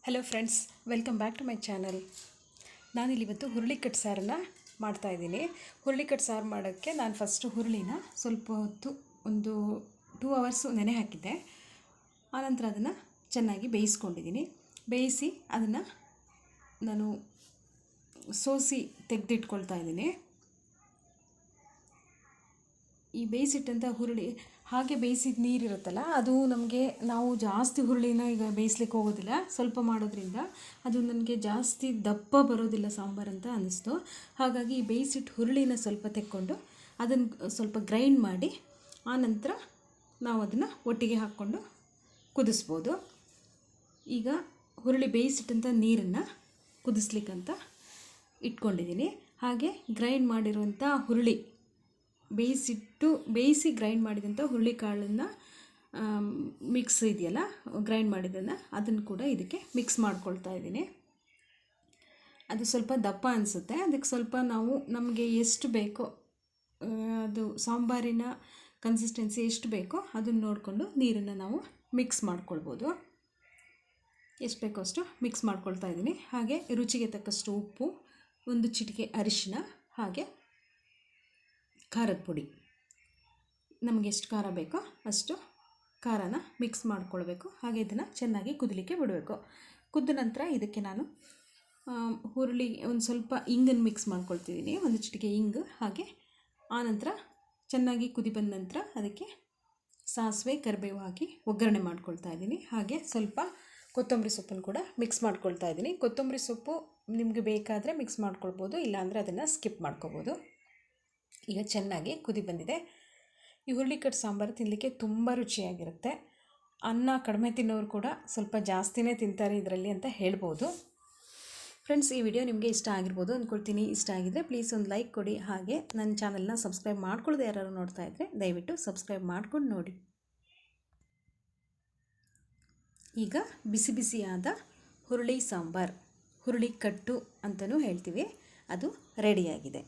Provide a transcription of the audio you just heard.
Hello friends, welcome back to my channel. ನಾನಿಲ್ಲಿವತ್ತು ಹುರುಳಿಕಟ್ಟು ಸಾರನ್ನು ಮಾಡ್ತಾಯಿದ್ದೀನಿ. ಹುರುಳಿಕಟ್ಟು ಸಾರು ಮಾಡೋಕ್ಕೆ ನಾನು ಫಸ್ಟು ಹುರುಳಿನ ಸ್ವಲ್ಪ ಹೊತ್ತು ಒಂದು 2 ಅವರ್ಸು ನೆನೆ ಹಾಕಿದ್ದೆ. ಆನಂತರ ಅದನ್ನು ಚೆನ್ನಾಗಿ ಬೇಯಿಸ್ಕೊಂಡಿದ್ದೀನಿ. ಬೇಯಿಸಿ ಅದನ್ನು ನಾನು ಸೋಸಿ ತೆಗೆದಿಟ್ಕೊಳ್ತಾ ಇದ್ದೀನಿ. ಈ ಬೇಯಿಸಿಟ್ಟಂಥ ಹುರುಳಿ ಹಾಗೆ ಬೇಯಿಸಿದ ನೀರಿರುತ್ತಲ್ಲ, ಅದು ನಮಗೆ ನಾವು ಜಾಸ್ತಿ ಹುರುಳಿನ ಈಗ ಬೇಯಿಸ್ಲಿಕ್ಕೆ ಹೋಗೋದಿಲ್ಲ. ಸ್ವಲ್ಪ ಮಾಡೋದ್ರಿಂದ ಅದು ನನಗೆ ಜಾಸ್ತಿ ದಪ್ಪ ಬರೋದಿಲ್ಲ ಸಾಂಬಾರು ಅಂತ ಅನ್ನಿಸ್ತು. ಹಾಗಾಗಿ ಈ ಬೇಯಿಸಿಟ್ಟು ಹುರುಳಿನ ಸ್ವಲ್ಪ ತೆಕ್ಕೊಂಡು ಅದನ್ನು ಸ್ವಲ್ಪ ಗ್ರೈಂಡ್ ಮಾಡಿ ಆನಂತರ ನಾವು ಅದನ್ನು ಒಟ್ಟಿಗೆ ಹಾಕ್ಕೊಂಡು ಕುದಿಸ್ಬೋದು. ಈಗ ಹುರುಳಿ ಬೇಯಿಸಿಟ್ಟಂಥ ನೀರನ್ನು ಕುದಿಸ್ಲಿಕ್ಕಂತ ಇಟ್ಕೊಂಡಿದ್ದೀನಿ. ಹಾಗೆ ಗ್ರೈಂಡ್ ಮಾಡಿರುವಂಥ ಹುರುಳಿ ಬೇಯಿಸಿ ಗ್ರೈಂಡ್ ಮಾಡಿದಂಥ ಹುರುಳಿ ಕಾಳನ್ನು ಮಿಕ್ಸ್ ಇದೆಯಲ್ಲ, ಗ್ರೈಂಡ್ ಮಾಡಿದ್ದನ್ನು ಅದನ್ನು ಕೂಡ ಇದಕ್ಕೆ ಮಿಕ್ಸ್ ಮಾಡ್ಕೊಳ್ತಾ ಇದ್ದೀನಿ. ಅದು ಸ್ವಲ್ಪ ದಪ್ಪ ಅನಿಸುತ್ತೆ. ಅದಕ್ಕೆ ಸ್ವಲ್ಪ ನಾವು ನಮಗೆ ಎಷ್ಟು ಬೇಕೋ, ಅದು ಸಾಂಬಾರಿನ ಕನ್ಸಿಸ್ಟೆನ್ಸಿ ಎಷ್ಟು ಬೇಕೋ ಅದನ್ನು ನೋಡಿಕೊಂಡು ನೀರನ್ನು ನಾವು ಮಿಕ್ಸ್ ಮಾಡ್ಕೊಳ್ಬೋದು. ಎಷ್ಟು ಬೇಕೋ ಅಷ್ಟು ಮಿಕ್ಸ್ ಮಾಡ್ಕೊಳ್ತಾ ಇದ್ದೀನಿ. ಹಾಗೆ ರುಚಿಗೆ ತಕ್ಕಷ್ಟು ಉಪ್ಪು, ಒಂದು ಚಿಟಿಕೆ ಅರಿಶಿನ, ಹಾಗೆ ಖಾರದ ಪುಡಿ, ನಮಗೆ ಎಷ್ಟು ಖಾರ ಬೇಕೋ ಅಷ್ಟು ಖಾರನ ಮಿಕ್ಸ್ ಮಾಡ್ಕೊಳ್ಬೇಕು. ಹಾಗೆ ಇದನ್ನು ಚೆನ್ನಾಗಿ ಕುದಿಲಿಕ್ಕೆ ಬಿಡಬೇಕು. ಕುದ್ದ ನಂತರ ಇದಕ್ಕೆ ನಾನು ಹುರುಳಿ ಒಂದು ಸ್ವಲ್ಪ ಇಂಗನ್ನು ಮಿಕ್ಸ್ ಮಾಡ್ಕೊಳ್ತಿದ್ದೀನಿ, ಒಂದು ಚಿಟಿಕೆ ಇಂಗು. ಹಾಗೆ ಆನಂತರ ಚೆನ್ನಾಗಿ ಕುದಿ ಬಂದ ನಂತರ ಅದಕ್ಕೆ ಸಾಸಿವೆ, ಕರಿಬೇವು ಹಾಕಿ ಒಗ್ಗರಣೆ ಮಾಡ್ಕೊಳ್ತಾ ಇದ್ದೀನಿ. ಹಾಗೆ ಸ್ವಲ್ಪ ಕೊತ್ತಂಬರಿ ಸೊಪ್ಪನ್ನು ಕೂಡ ಮಿಕ್ಸ್ ಮಾಡ್ಕೊಳ್ತಾ ಇದ್ದೀನಿ. ಕೊತ್ತಂಬರಿ ಸೊಪ್ಪು ನಿಮಗೆ ಬೇಕಾದರೆ ಮಿಕ್ಸ್ ಮಾಡ್ಕೊಳ್ಬೋದು, ಇಲ್ಲಾಂದರೆ ಅದನ್ನು ಸ್ಕಿಪ್ ಮಾಡ್ಕೋಬೋದು. ಈಗ ಚೆನ್ನಾಗಿ ಕುದಿ ಬಂದಿದೆ. ಈ ಹುರುಳಿಕಟ್ಟು ಸಾಂಬಾರು ತಿನ್ನಲಿಕ್ಕೆ ತುಂಬ ರುಚಿಯಾಗಿರುತ್ತೆ. ಅನ್ನ ಕಡಿಮೆ ತಿನ್ನೋರು ಕೂಡ ಸ್ವಲ್ಪ ಜಾಸ್ತಿನೇ ತಿಂತಾರೆ ಇದರಲ್ಲಿ ಅಂತ ಹೇಳ್ಬೋದು. ಫ್ರೆಂಡ್ಸ್, ಈ ವಿಡಿಯೋ ನಿಮಗೆ ಇಷ್ಟ ಆಗಿರ್ಬೋದು ಅಂದ್ಕೊಳ್ತೀನಿ. ಇಷ್ಟ ಆಗಿದ್ದರೆ ಪ್ಲೀಸ್ ಒಂದು ಲೈಕ್ ಕೊಡಿ. ಹಾಗೆ ನನ್ನ ಚಾನಲ್ನ ಸಬ್ಸ್ಕ್ರೈಬ್ ಮಾಡ್ಕೊಳ್ಳೋದು ಯಾರು ನೋಡ್ತಾ ಇದ್ದರೆ ದಯವಿಟ್ಟು ಸಬ್ಸ್ಕ್ರೈಬ್ ಮಾಡ್ಕೊಂಡು ನೋಡಿ. ಈಗ ಬಿಸಿ ಬಿಸಿಯಾದ ಹುರುಳಿ ಸಾಂಬಾರು, ಹುರುಳಿಕಟ್ಟು ಅಂತಲೂ ಹೇಳ್ತೀವಿ, ಅದು ರೆಡಿಯಾಗಿದೆ.